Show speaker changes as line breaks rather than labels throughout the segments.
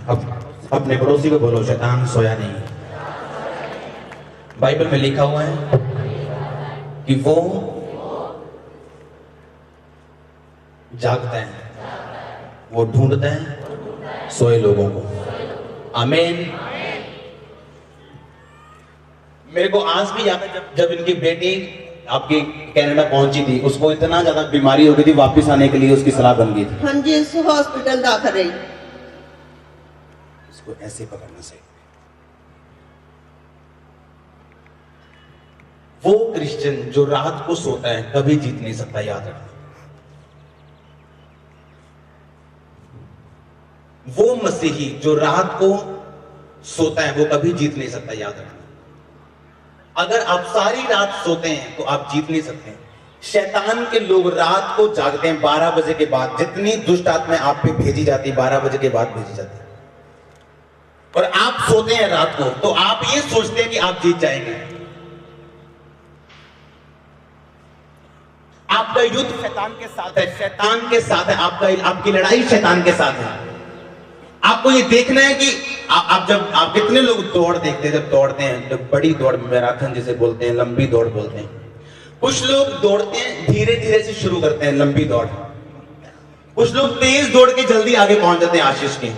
अब अपने पड़ोसी को बोलो, शैतान सोया नहीं। बाइबल में लिखा हुआ है कि वो जागता है, वो ढूंढता है सोए लोगों को। आमीन। मेरे को आज भी याद है जब इनकी बेटी आपकी कनाडा पहुंची थी, उसको इतना ज्यादा बीमारी हो गई थी, वापस आने के लिए उसकी सलाह बन गई थी।
हाँ जी, इस हॉस्पिटल दाखिल रही।
इसको ऐसे पकड़ना सही। वो क्रिश्चियन जो रात को सोता है कभी जीत नहीं सकता, याद रखना। वो मसीही जो रात को सोता है वो कभी जीत नहीं सकता, याद रखना। अगर आप सारी रात सोते हैं तो आप जीत नहीं सकते। शैतान के लोग रात को जागते हैं 12 बजे के बाद। जितनी दुष्ट आत्माएं आप पे भेजी जाती है 12 बजे के बाद भेजी जाती है, और आप सोते हैं रात को, तो आप ये सोचते हैं कि आप जीत जाएंगे। आपका युद्ध शैतान के साथ है, शैतान के साथ है। आपकी लड़ाई शैतान के साथ है। आपको ये देखना है कि आप कितने लोग दौड़ देखते हैं, जब दौड़ते हैं, जब बड़ी दौड़, मैराथन जिसे बोलते हैं, लंबी दौड़ बोलते हैं। कुछ लोग दौड़ते हैं धीरे धीरे से शुरू करते हैं लंबी दौड़। कुछ लोग तेज दौड़ के जल्दी आगे पहुंच जाते हैं आशीष के,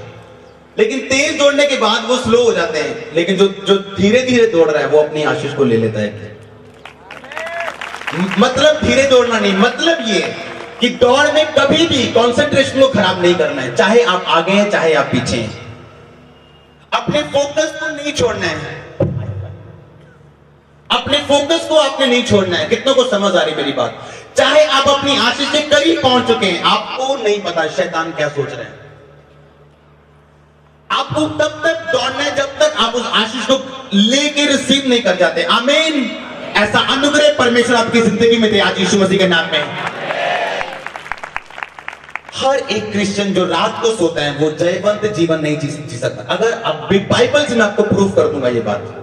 लेकिन तेज दौड़ने के बाद वो स्लो हो जाते हैं। लेकिन जो धीरे धीरे दौड़ रहा है वो अपनी आशीष को ले लेता है। मतलब धीरे दौड़ना नहीं, मतलब ये कि दौड़ में कभी भी कंसंट्रेशन को खराब नहीं करना है, चाहे आप आगे हैं चाहे आप पीछे हैं। अपने फोकस को नहीं छोड़ना है, अपने फोकस को आपने नहीं छोड़ना है। कितनों को समझ आ रही मेरी बात? चाहे आप अपनी आशीष के करीब पहुंच चुके हैं, आपको नहीं पता शैतान क्या सोच रहे हैं। आपको तब तक दौड़ना है जब तक आप उस आशीष को लेके रिसीव नहीं कर जाते। आमीन। ऐसा अनुग्रह परमेश्वर आपकी जिंदगी में दे आज यीशु मसीह के नाम में। हर एक क्रिश्चियन जो रात को सोता है वो जयवंत जीवन नहीं जी सकता। अगर अब बाइबल से मैं आपको प्रूफ कर दूंगा ये बात।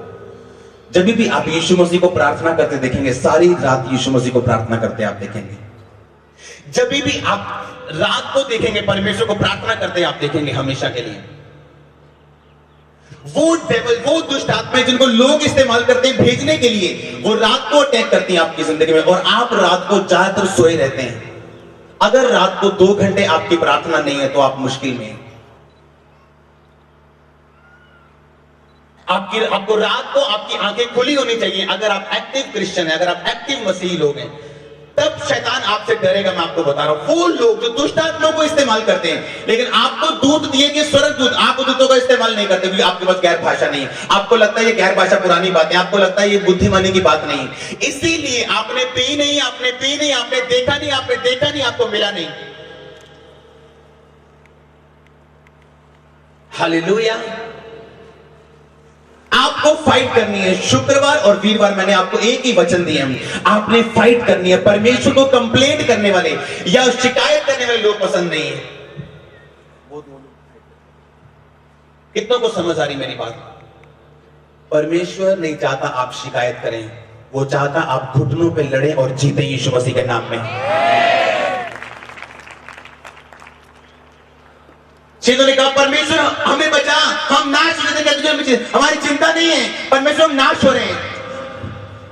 जब भी आप यीशु मसीह को प्रार्थना करते देखेंगे, सारी रात यीशु मसीह को प्रार्थना करते आप देखेंगे। जब भी आप रात को देखेंगे परमेश्वर को प्रार्थना करते आप देखेंगे हमेशा के लिए। वो डेविल, वो दुष्ट आत्माएं जिनको लोग इस्तेमाल करते हैं भेजने के लिए, वो रात को अटैक करती हैं आपकी जिंदगी में, और आप रात को ज्यादातर सोए रहते हैं। अगर रात को 2 घंटे आपकी प्रार्थना नहीं है तो आप मुश्किल में हैं। आपको रात को आपकी आंखें खुली होनी चाहिए। अगर आप एक्टिव क्रिश्चियन हैं, अगर आप एक्टिव मसीही लोग हैं, तब शैतान आपसे डरेगा। मैं आपको बता रहा हूं, वो लोग जो दुष्ट आत्माओं को इस्तेमाल करते हैं, लेकिन आपको दूत दिए कि स्वर्गदूत, आप दूतों का इस्तेमाल नहीं करते क्योंकि आपके पास गैर भाषा नहीं है। आपको लगता है ये गैर भाषा पुरानी बात है, आपको लगता है ये बुद्धिमानी की बात नहीं। इसीलिए आपने पी नहीं, आपने देखा नहीं, आपने देखा नहीं, आपको मिला नहीं। हालेलुया। आपको फाइट करनी है। शुक्रवार और वीरवार मैंने आपको एक ही वचन दिया, आपने फाइट करनी है। परमेश्वर को कंप्लेंट करने वाले या शिकायत करने वाले लोग पसंद नहीं है। कितनों को समझ आ रही मेरी बात? परमेश्वर नहीं चाहता आप शिकायत करें, वो चाहता आप घुटनों पे लड़े और जीते यीशु मसीह के नाम में। ने कहा परमेश्वर हमें बचा, हम नाश हो रहे, हमारी चिंता नहीं है परमेश्वर, हम नाश हो रहे हैं,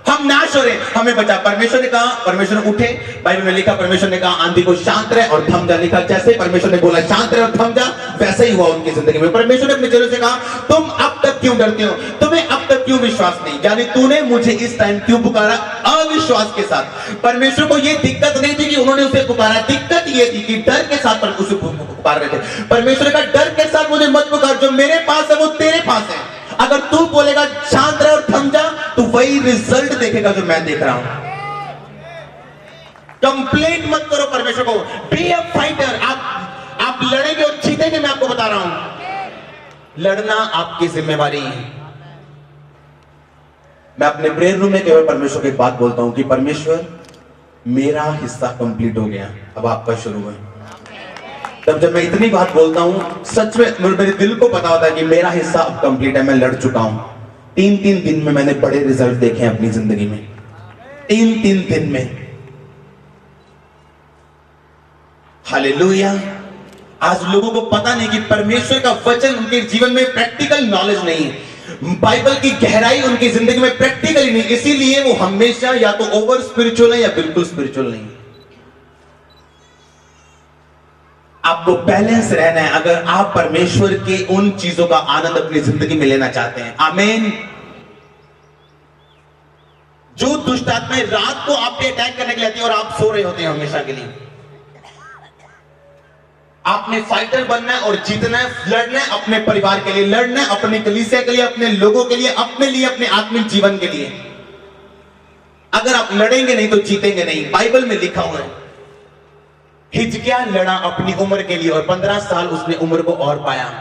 हम नाश हो रहे, हमें बचा। परमेश्वर ने कहा, परमेश्वर उठे। बाइबल में लिखा परमेश्वर ने कहा आंधी को शांत रहे और थम जा। लिखा जैसे परमेश्वर ने बोला शांत रहे और थम जा, वैसे ही हुआ उनकी जिंदगी में। परमेश्वर ने अपने चेलों से कहा तुम अब तक क्यों डरते हो, तुम्हें अब तक क्यों विश्वास नहीं, यानी तूने मुझे इस टाइम क्यों पुकारा अविश्वास के साथ। परमेश्वर को यह दिक्कत नहीं थी कि उन्होंने उसे पुकारा, दिक्कत यह थी कि डर के साथ उसे पुकार रहे थे। परमेश्वर का डर के साथ मुझे मत पुकार, जो मेरे पास है वो तेरे पास है। अगर तू बोलेगा शांत रहे और थम जा, तो वही रिजल्ट देखेगा जो मैं देख रहा हूं। कंप्लेंट मत करो परमेश्वर को, बी अ फाइटर। आप लड़ेंगे और जीतेंगे, मैं आपको बता रहा हूं। लड़ना आपकी जिम्मेवारी है। मैं अपने प्रेयर रूम में केवल परमेश्वर की एक बात बोलता हूं कि परमेश्वर मेरा हिस्सा कंप्लीट हो गया, अब आपका शुरू है। तब जब मैं इतनी बात बोलता हूं, सच में मेरे दिल को पता होता है कि मेरा हिस्सा अब कंप्लीट है, मैं लड़ चुका हूं। 3-3 दिन में मैंने बड़े रिजल्ट देखे हैं अपनी जिंदगी में, 3-3 दिन में। हालेलुया। आज लोगों को पता नहीं कि परमेश्वर का वचन उनके जीवन में प्रैक्टिकल नॉलेज नहीं है, बाइबल की गहराई उनकी जिंदगी में प्रैक्टिकली नहीं, इसीलिए वो हमेशा या तो ओवर स्पिरिचुअल है या बिल्कुल स्पिरिचुअल नहीं है। आपको बैलेंस रहना है अगर आप परमेश्वर के उन चीजों का आनंद अपनी जिंदगी में लेना चाहते हैं। आमीन। जो दुष्ट आत्माएं रात को आप पे अटैक करने के लिए आती है और आप सो रहे होते हैं हमेशा के लिए, आपने फाइटर बनना है और जीतना है, लड़ना है अपने परिवार के लिए, लड़ना है अपनी कलीसिया के लिए, अपने लोगों के लिए, अपने आत्मिक जीवन के लिए। अगर आप लड़ेंगे नहीं तो जीतेंगे नहीं। बाइबल में लिखा हुआ है, हिजकिय्याह लड़ा अपनी उम्र के लिए और 15 साल उसने उम्र को और पाया।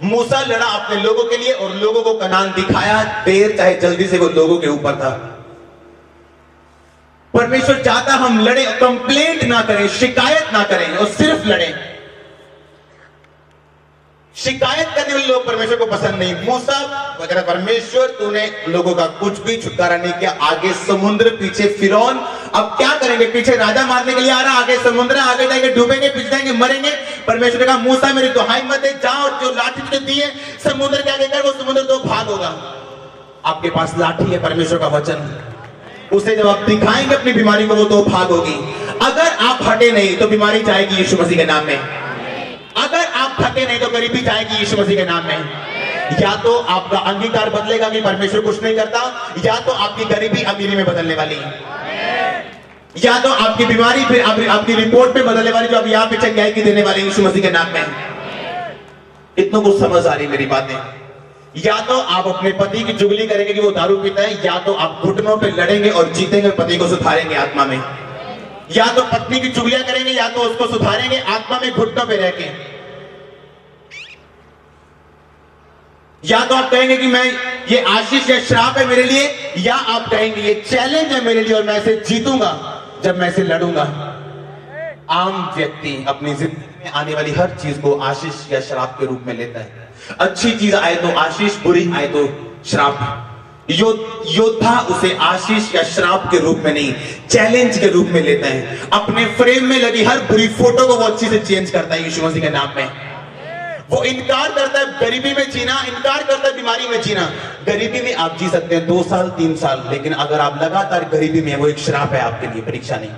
मूसा लड़ा अपने लोगों के लिए और लोगों को कनान दिखाया, देर चाहे जल्दी से वो लोगों के ऊपर था। परमेश्वर चाहता हम लड़े, कंप्लेंट ना करें, शिकायत ना करें और सिर्फ लड़ें। शिकायत करने वाले लोग परमेश्वर को पसंद नहीं। मूसा वगैरह, परमेश्वर तूने लोगों का कुछ भी छुटकारा नहीं किया, आगे समुद्र, पीछे फिरौन, अब क्या करेंगे? पीछे राजा मारने के लिए आ रहा, आगे समुद्र, आगे जाएंगे डूबेंगे, पीछे जाएंगे मरेंगे। परमेश्वर ने कहा मूसा मेरी दुहाई मत दे, जा और जो लाठी तुझे दी है समुद्र के आगे कर, वो समुद्र तो भाग होगा। आपके पास लाठी है, परमेश्वर का वचन, उसे जब आप दिखाएंगे अपनी बीमारी को वो तो भाग होगी। अगर आप हटे नहीं तो बीमारी जाएगी यीशु मसीह के नाम में। अगर आप थके नहीं तो गरीबी जाएगी यीशु मसीह के नाम में। या तो आपका अंगीकार बदलेगा कि परमेश्वर कुछ नहीं करता, या तो आपकी गरीबी अमीरी में बदलने वाली, या तो आपकी बीमारी फिर आपकी रिपोर्ट में बदलने वाली, जो आप यहाँ पे चंगाई की देने वाले यीशु मसीह के नाम में। इतनों को समझ आ रही मेरी बातें? या तो आप अपने पति की चुगली करेंगे कि वो दारू पीता है, या तो आप घुटनों पे लड़ेंगे और जीतेंगे, पति को सुधारेंगे आत्मा में। या तो पत्नी की चुगलियां करेंगे या तो उसको सुधारेंगे आत्मा में, घुटनों पे रह के। या तो आप कहेंगे कि मैं ये आशीष या श्राप है मेरे लिए, या आप कहेंगे ये चैलेंज है मेरे लिए और मैं इसे जीतूंगा जब मैं इसे लड़ूंगा। आम व्यक्ति अपनी जिंदगी में आने वाली हर चीज को आशीष या श्राप के रूप में लेता है। अच्छी चीज आए तो आशीष, बुरी आए तो श्राप। योद्धा उसे आशीष या श्राप के रूप में नहीं, चैलेंज के रूप में लेता है। अपने फ्रेम में लगी हर बुरी फोटो को वो अच्छी से चेंज करता है यीशु मसीह के नाम में। वो इनकार करता है गरीबी में जीना, इनकार करता है बीमारी में जीना। गरीबी में आप जी सकते हैं 2 साल 3 साल, लेकिन अगर आप लगातार गरीबी में, वो एक श्राप है आपके लिए, परीक्षा नहीं।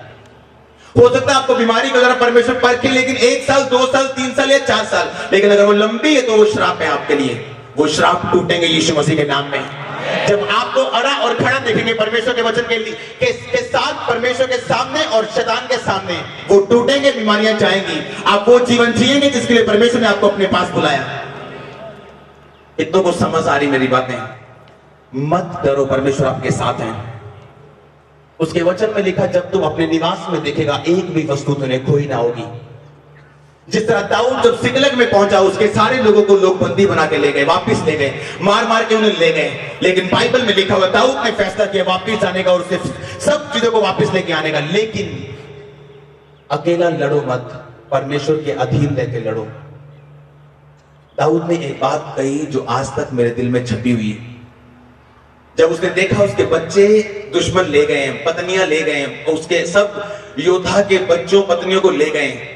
हो सकता है आपको बीमारी का परमेश्वर परखे, लेकिन 1 साल 2 साल 3 साल या 4 साल, लेकिन अगर वो लंबी है तो वो श्राप है आपके लिए। वो श्राप टूटेंगे यीशु मसीह के नाम में। जब आपको अड़ा और खड़ा देखेंगे परमेश्वर के वचन के साथ, परमेश्वर के सामने और शैतान के सामने, वो टूटेंगे, बीमारियां जाएंगी, आप वो जीवन जिएंगे जिसके लिए परमेश्वर ने आपको अपने पास बुलाया। इतनों को समझ आ रही मेरी बातें? मत डरो, परमेश्वर आपके साथ है। उसके वचन में लिखा, जब तुम अपने निवास में देखेगा एक भी वस्तु तुम्हें खोई ना होगी। जिस तरह दाऊद जब सिकलग में पहुंचा, उसके सारे लोगों को लोग बंदी बना के ले गए, वापस ले गए, मार मार के उन्हें ले गए। लेकिन बाइबल में लिखा हुआ, दाऊद ने फैसला किया वापस आने का और उससे सब चीजों को वापस लेके आने का। लेकिन अकेला लड़ो मत, परमेश्वर के अधीन रहकर लड़ो। दाऊद ने एक बात कही जो आज तक मेरे दिल में छपी हुई है। जब उसने देखा उसके बच्चे दुश्मन ले गए, पत्नियां ले गए, उसके सब योद्धा के बच्चों पत्नियों को ले गए,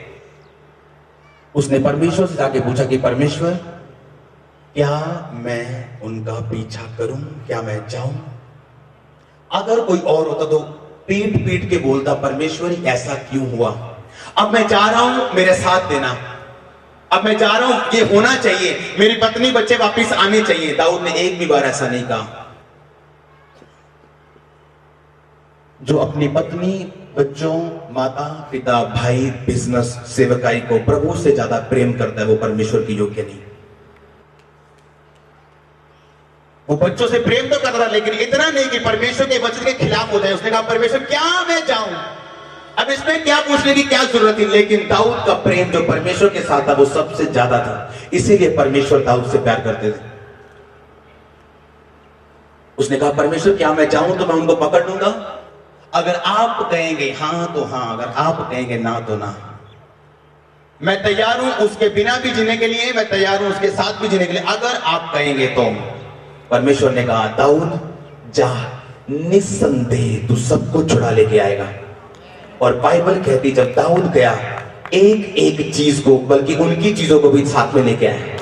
उसने परमेश्वर से जाके पूछा कि परमेश्वर, क्या मैं उनका पीछा करूं? क्या मैं जाऊं? अगर कोई और होता तो पीट पीट के बोलता, परमेश्वर ऐसा क्यों हुआ? अब मैं जा रहा हूं, मेरे साथ देना। अब मैं जा रहा हूं, ये होना चाहिए, मेरी पत्नी बच्चे वापस आने चाहिए। दाऊद ने एक भी बार ऐसा नहीं कहा। जो अपनी पत्नी, बच्चों, माता पिता, भाई, बिजनेस, सेवकाई को प्रभु से ज्यादा प्रेम करता है, वो परमेश्वर की योग्य नहीं। वो बच्चों से प्रेम तो कर रहा, लेकिन इतना नहीं कि परमेश्वर के वचन के खिलाफ हो जाए। उसने कहा, परमेश्वर क्या मैं जाऊं? अब इसमें क्या पूछने की क्या जरूरत थी? लेकिन दाऊद का प्रेम जो परमेश्वर के साथ था वो सबसे ज्यादा था, इसीलिए परमेश्वर दाऊद से प्यार करते थे। उसने कहा, परमेश्वर क्या मैं जाऊं तो मैं उनको पकड़ लूंगा? अगर आप कहेंगे हां तो हां, अगर आप कहेंगे ना तो ना। मैं तैयार हूं उसके बिना भी जीने के लिए, मैं तैयार हूं उसके साथ भी जीने के लिए, अगर आप कहेंगे तो। परमेश्वर ने कहा, दाऊद जा, निस्संदेह तू सबको छुड़ा लेके आएगा। और बाइबल कहती जब दाऊद गया एक एक चीज को, बल्कि उनकी चीजों को भी साथ में लेके आए।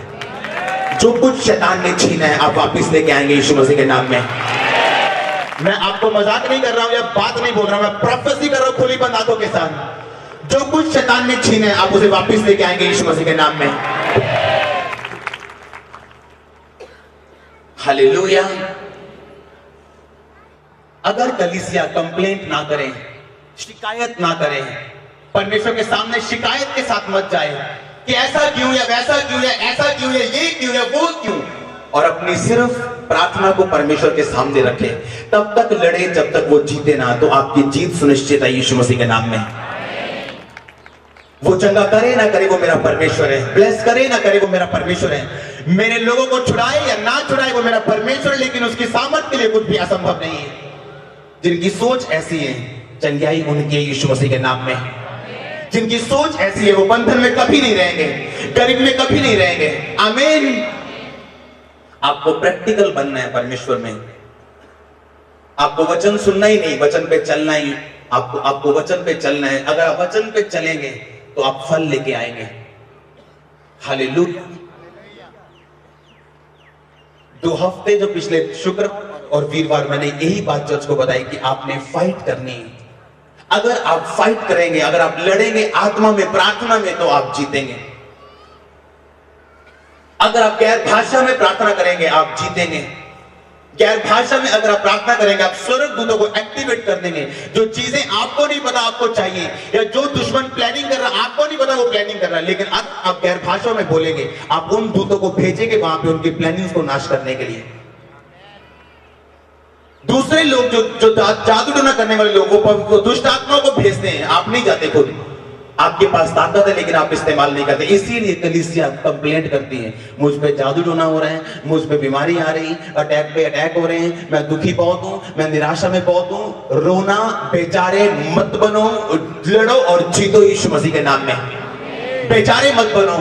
जो कुछ शैतान ने छीना है आप वापस लेके आएंगे यीशु मसीह के नाम में। मैं आपको मजाक नहीं कर रहा हूं या बात नहीं बोल रहा हूं, मैं प्रोफेसी कर रहा हूं खुली बंद आंखों के साथ। जो कुछ शैतान ने छीना है आप उसे वापस लेके आएंगे यीशु मसीह के नाम में। हालेलुया। अगर कलीसिया कंप्लेंट ना करें, शिकायत ना करें, परमेश्वर के सामने शिकायत के साथ मत जाए कि ऐसा क्यों या वैसा क्यों या ऐसा क्यों या ये क्यों या वो क्यों, और अपनी सिर्फ प्रार्थना को परमेश्वर के सामने रखें, तब तक लड़े जब तक वो जीते ना, तो आपकी जीत सुनिश्चित है यीशु मसीह के नाम में। वो चंगा करे ना करे वो मेरा परमेश्वर है, ब्लेस करे ना करे वो मेरा परमेश्वर है, मेरे लोगों को छुड़ाए या ना छुड़ाए वो मेरा परमेश्वर है, लेकिन उसकी सामर्थ के लिए कुछ भी असंभव नहीं है। जिनकी सोच ऐसी है चंगाई उनकी है यीशु मसीह के नाम में। जिनकी सोच ऐसी है वो बंधन में कभी नहीं रहेंगे, गरीब में कभी नहीं रहेंगे। आमीन। आपको प्रैक्टिकल बनना है परमेश्वर में। आपको वचन सुनना ही नहीं, वचन पे चलना ही। आपको वचन पे चलना है। अगर आप वचन पे चलेंगे तो आप फल लेके आएंगे। हालेलुया। 2 हफ्ते जो पिछले शुक्र और वीरवार मैंने यही बात चर्च को बताई कि आपने फाइट करनी है। अगर आप फाइट करेंगे, अगर आप लड़ेंगे आत्मा में, प्रार्थना में, तो आप जीतेंगे। अगर आप गैर भाषा में प्रार्थना करेंगे आप जीतेंगे। गैर भाषा में अगर आप प्रार्थना करेंगे आप स्वर्गदूतों को एक्टिवेट कर देंगे। जो चीजें आपको नहीं पता आपको चाहिए, या जो दुश्मन प्लानिंग कर रहा है आपको नहीं पता वो प्लानिंग कर रहा है, लेकिन आप गैर भाषा में बोलेंगे, आप उन दूतों को भेजेंगे वहां पे उनकी प्लानिंग्स को नाश करने के लिए। दूसरे लोग जो जादू टोना करने वाले लोग वो दुष्ट आत्माओं को भेजते हैं, आप नहीं जाते खुद। आपके पास ताकत है लेकिन आप इस्तेमाल नहीं करते। इसीलिए कलीसिया कंप्लेंट करती है, मुझ पे जादू टोना हो रहा है, मुझ पे बीमारी आ रही, अटैक पे अटैक हो रहे हैं, मैं दुखी बहुत हूं, मैं निराशा में बहुत हूं। रोना बेचारे मत बनो, लड़ो और जीतो यीशु मसीह के नाम में। बेचारे मत बनो।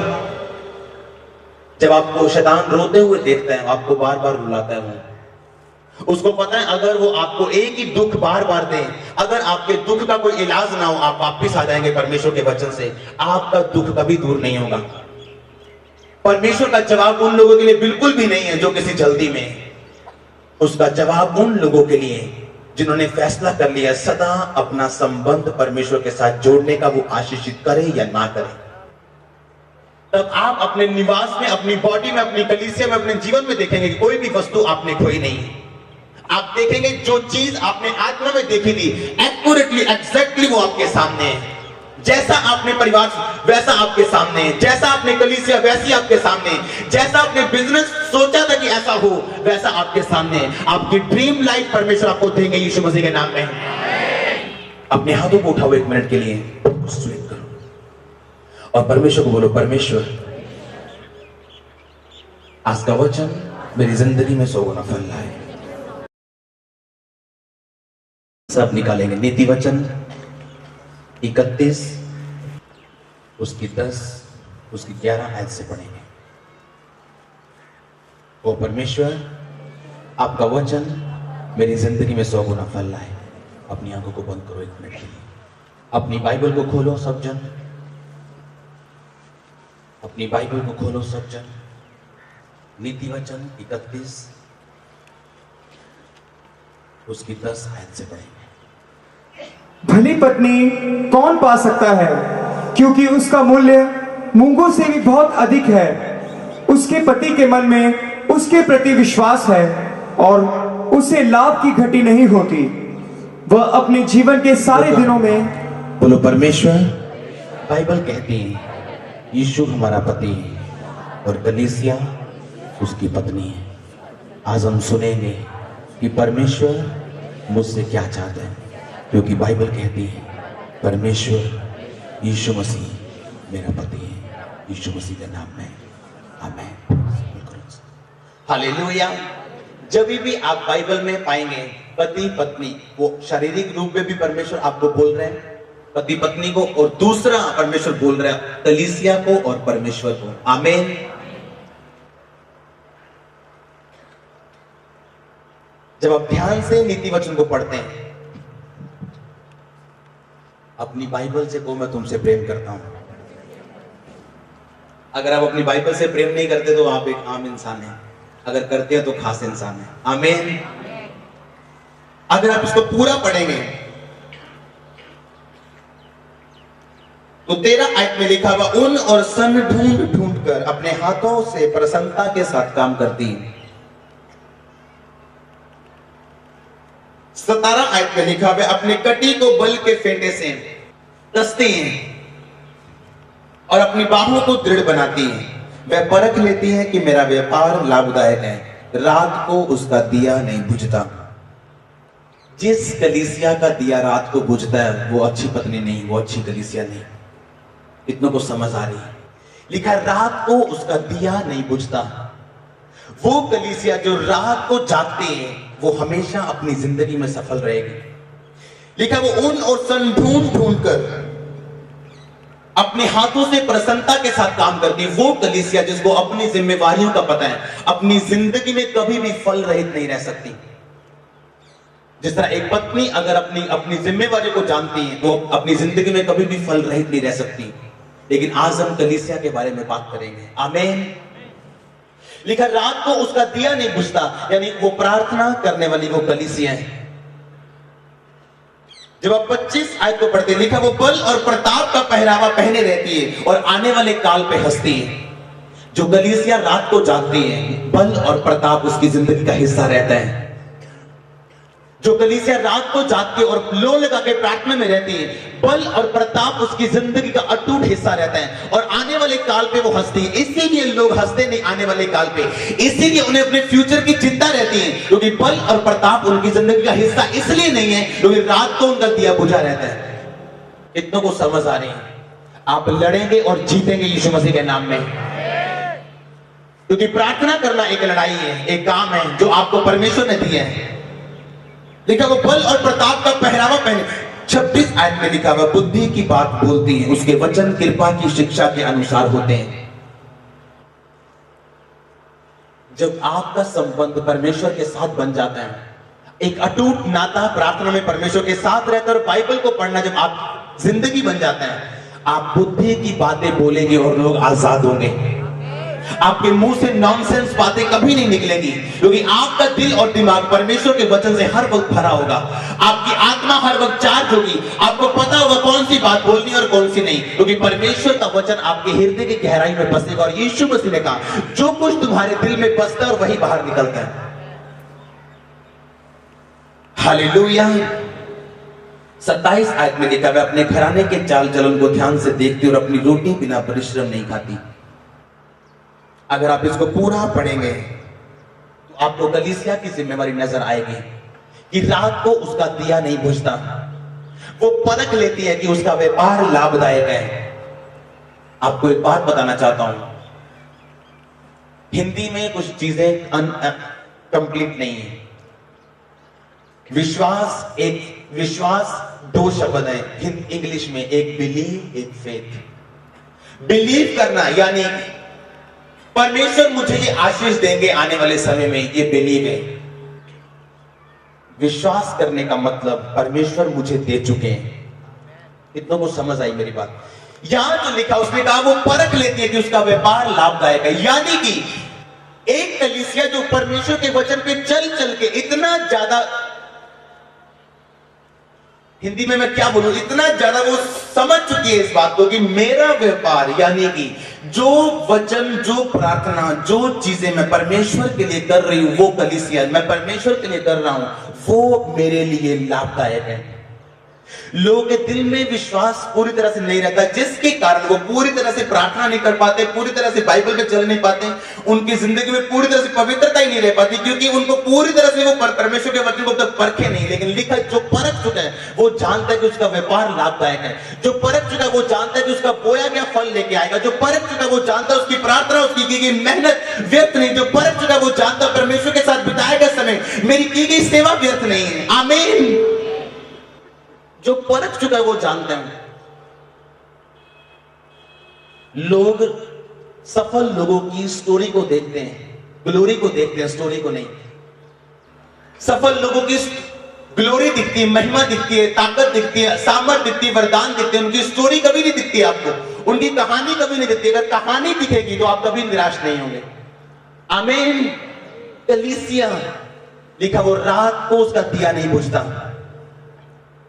जब आपको शैतान रोते हुए देखता है, आपको बार बार रुलाता है, वो उसको पता है अगर वो आपको एक ही दुख बार बार दे, अगर आपके दुख का कोई इलाज ना हो, आप वापिस आ जाएंगे परमेश्वर के वचन से, आपका दुख कभी दूर नहीं होगा। परमेश्वर का जवाब उन लोगों के लिए बिल्कुल भी नहीं है जो किसी जल्दी में है। उसका जवाब उन लोगों के लिए जिन्होंने फैसला कर लिया सदा अपना संबंध परमेश्वर के साथ जोड़ने का, वो आशीषित करे या ना करे। तब आप अपने निवास में, अपनी बॉडी में, अपनी कलीसिया में, अपने जीवन में देखेंगे कि कोई भी वस्तु आपने खोई नहीं है। आप देखेंगे जो चीज आपने आत्मा में देखी थी एक्यूरेटली, एग्जैक्टली वो आपके सामने है। जैसा आपने परिवार वैसा आपके सामने है, जैसा आपने कलीसिया वैसी आपके सामने है, जैसा आपने बिजनेस सोचा था कि ऐसा हो वैसा आपके सामने है। आपकी ड्रीम लाइफ परमेश्वर आपको देंगे यीशु मसीह के नाम में। अपने हाथों को उठाओ 1 मिनट के लिए, स्वीट करो और परमेश्वर को बोलो, परमेश्वर आज का वचन मेरी जिंदगी में 100 गुना फल लाए। सब निकालेंगे। नीति वचन 31 उसकी 10 उसकी 11 आयत से पढ़ेंगे। ओ परमेश्वर आपका वचन मेरी जिंदगी में 100 गुना फल लाए। अपनी आंखों को बंद करो 1 मिनट के लिए, अपनी बाइबल को खोलो सब जन, अपनी बाइबल को खोलो सब जन। नीति वचन 31 उसकी 10 आयत से पढ़ेंगे।
भली पत्नी कौन पा सकता है, क्योंकि उसका मूल्य मूंगों से भी बहुत अधिक है। उसके पति के मन में उसके प्रति विश्वास है और उसे लाभ की घटी नहीं होती। वह अपने जीवन के सारे दिनों में,
बोलो परमेश्वर। बाइबल कहती है यीशु हमारा पति है और कलीसिया उसकी पत्नी है। आज हम सुनेंगे कि परमेश्वर मुझसे क्या चाहते हैं, क्योंकि बाइबल कहती है परमेश्वर यीशु मसीह मेरा पति है, यीशु मसीह के नाम में। आमीन। हालेलुया। जब भी आप बाइबल में पाएंगे पति पत्नी, वो शारीरिक रूप में भी परमेश्वर आपको बोल रहे हैं पति पत्नी को, और दूसरा परमेश्वर बोल रहा है कलीसिया को और परमेश्वर को। आमीन। जब आप ध्यान से नीति वचन को पढ़ते हैं, अपनी बाइबल से को मैं तुमसे प्रेम करता हूं, अगर आप अपनी बाइबल से प्रेम नहीं करते तो आप एक आम इंसान हैं, अगर करते हैं तो खास इंसान हैं। आमीन। अगर आप इसको पूरा पढ़ेंगे तो 13 आयत में लिखा हुआ, ऊन और सन ढूंढ ढूंढ कर अपने हाथों से प्रसन्नता के साथ काम करती है। 17 आयत में लिखा हुआ, अपने कटी को बल के फेंटे से कसती हैं और अपनी बाहों को दृढ़ बनाती हैं। वह परख लेती है कि मेरा व्यापार लाभदायक है, रात को उसका दिया नहीं बुझता। जिस कलीसिया का दिया रात को बुझता है वो अच्छी पत्नी नहीं, वो अच्छी कलीसिया नहीं। इतनों को समझ आ रही है? लिखा रात को उसका दिया नहीं बुझता। वो कलीसिया जो रात को जागती है वो हमेशा अपनी जिंदगी में सफल रहेगी। लिखा वो ऊन और सन ढूंढ ढूंढ कर अपने हाथों से प्रसन्नता के साथ काम करती है। वो कलीसिया जिसको अपनी जिम्मेवारियों का पता है, अपनी जिंदगी में कभी भी फल रहित नहीं रह सकती। जिस तरह एक पत्नी अगर अपनी जिम्मेवारी को जानती है वो अपनी जिंदगी में कभी भी फल रहित नहीं रह सकती। लेकिन आज हम कलीसिया के बारे में बात करेंगे। आमीन। लिखा रात को उसका दिया नहीं बुझता, यानी वो प्रार्थना करने वाली वो कलीसिया है। जब आप 25 आयत को पढ़ते लिखा वो बल और प्रताप का पहरावा पहने रहती है और आने वाले काल पे हंसती है। जो कलीसिया रात को जागती है बल और प्रताप उसकी जिंदगी का हिस्सा रहता है। जो कलीसिया रात को जागती है और लो लगा के प्रार्थना में रहती है, बल और प्रताप उसकी जिंदगी का अटूट हिस्सा रहता है और आने वाले काल पे वो हंसती है। इसीलिए लोग हंसते नहीं आने वाले काल पे, इसीलिए उन्हें अपने फ्यूचर की चिंता रहती है, क्योंकि बल और प्रताप उनकी जिंदगी का हिस्सा इसलिए नहीं है क्योंकि रात को उनका दिया बुझा रहता है। इतनों को समझ आ रही है? आप लड़ेंगे और जीतेंगे यीशु मसीह के नाम में, क्योंकि प्रार्थना करना एक लड़ाई है, एक काम है जो आपको परमेश्वर ने दिया है। लिखा वो बल और प्रताप का पहरावा पहने। 26 आयत में लिखा हुआ बुद्धि की बात बोलती है, उसके वचन कृपा की शिक्षा के अनुसार होते हैं। जब आपका संबंध परमेश्वर के साथ बन जाता है, एक अटूट नाता प्रार्थना में परमेश्वर के साथ रहता है और बाइबल को पढ़ना जब आप जिंदगी बन जाता है, आप बुद्धि की बातें बोलेंगे और लोग आजाद होंगे। आपके मुंह से नॉनसेंस बातें कभी नहीं निकलेंगी, क्योंकि आपका दिल और दिमाग परमेश्वर के वचन से हर वक्त भरा होगा। आपकी आत्मा हर वक्त चार्ज होगी, आपको पता होगा कौन सी बात बोलनी और कौन सी नहीं, क्योंकि परमेश्वर का वचन आपके हृदय की गहराई में बसेगा। और यीशु मसीह ने कहा जो कुछ तुम्हारे दिल में बसता है और वही बाहर निकलता है। हालेलुया। 27 आयत में लिखा है अपने घराने के चाल चलन को ध्यान से देखती और अपनी रोटी बिना परिश्रम नहीं खाती। अगर आप इसको पूरा पढ़ेंगे तो आपको कलीसिया की जिम्मेवारी नजर आएगी कि रात को उसका दिया नहीं बुझता। वो परख लेती है कि उसका व्यापार लाभदायक है। आपको एक बात बताना चाहता हूं, हिंदी में कुछ चीजें कंप्लीट नहीं है। विश्वास 2 शब्द है इंग्लिश में, एक बिलीव एक फेथ। बिलीव करना यानी परमेश्वर मुझे ये आशीष देंगे आने वाले समय में, ये बिलीव है। विश्वास करने का मतलब परमेश्वर मुझे दे चुके हैं। इतनों को समझ आई मेरी बात? यहां जो लिखा उसने कहा वो परख लेती है कि उसका व्यापार लाभदायक है, यानी कि एक कलीसिया जो परमेश्वर के वचन पे चल चल के इतना ज्यादा, हिंदी में मैं क्या बोलूं, इतना ज्यादा वो समझ चुकी है इस बात को कि मेरा व्यापार यानी कि जो वचन, जो प्रार्थना, जो चीजें मैं परमेश्वर के लिए कर रही हूं, वो कलीसिया मैं परमेश्वर के लिए कर रहा हूं, वो मेरे लिए लाभदायक है। लोगों के दिल में विश्वास पूरी तरह से नहीं रहता, जिसके कारण वो पूरी तरह से प्रार्थना नहीं कर पाते, पूरी तरह से बाइबल पे चल नहीं पाते, उनकी जिंदगी में पूरी तरह से पवित्रता ही नहीं रह पाती, क्योंकि उनको पूरी तरह से वो परमेश्वर के वचन को तक परखे नहीं। लेकिन लिखा जो परख चुका है वो जानता है कि उसका व्यापार लाभदायक है। जो परख चुका है वो जानता है कि उसका बोया गया फल लेके आएगा। जो परख चुका है वो जानता है उसकी प्रार्थना, उसकी की गई मेहनत व्यर्थ नहीं। जो परख चुका है वो जानता है परमेश्वर के साथ बिताया गया समय, मेरी की गई सेवा व्यर्थ नहीं है। आमीन। जो परख चुका है वो जानते हैं। लोग सफल लोगों की स्टोरी को देखते हैं, ग्लोरी को देखते हैं, स्टोरी को नहीं। सफल लोगों की ग्लोरी दिखती है, महिमा दिखती है, ताकत दिखती है, सामर्थ दिखती है, वरदान दिखते हैं, उनकी स्टोरी कभी नहीं दिखती आपको। उनकी कहानी कभी नहीं दिखती। अगर कहानी दिखेगी तो आप कभी निराश नहीं होंगे। आमीन। कलीसिया लिखा, वो रात को उसका दिया नहीं बुझता।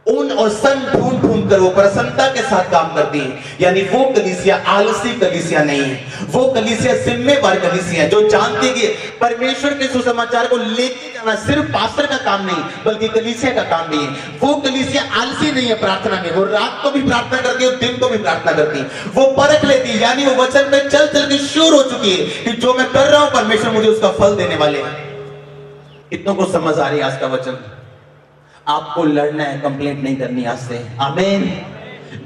ऊन और सन ढूंढ ढूंढ कर वो प्रसन्नता के साथ काम करती है। यानी वो कलीसिया आलसी कलीसिया नहीं है, वो कलीसिया जिम्मेवार कलीसिया है, जो जानती है कि परमेश्वर के सुसमाचार को लेके जाना सिर्फ पास्टर का काम नहीं बल्कि कलीसिया का काम भी है। वो कलीसिया आलसी नहीं है प्रार्थना में, वो रात को भी प्रार्थना करती है और दिन को भी प्रार्थना करती है। वो परख लेती है, यानी वो वचन में चल चल के श्योर हो चुकी है कि जो मैं कर रहा हूं परमेश्वर मुझे उसका फल देने वाले हैं। इतनों को समझ आ रही है आज का वचन? आपको लड़ना है, कंप्लेंट नहीं करनी आज से। आमीन।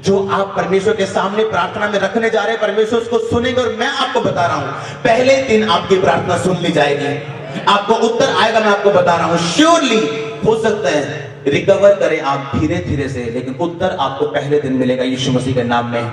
जो आप परमेश्वर के सामने प्रार्थना में रखने जा रहे हैं परमेश्वर उसको सुनेंगे। और मैं आपको बता रहा हूं पहले दिन आपकी प्रार्थना सुन ली जाएगी, आपको उत्तर आएगा। मैं आपको बता रहा हूं श्योरली। हो सकता है रिकवर करें आप धीरे धीरे से, लेकिन उत्तर आपको पहले दिन मिलेगा यीशु मसीह के नाम में।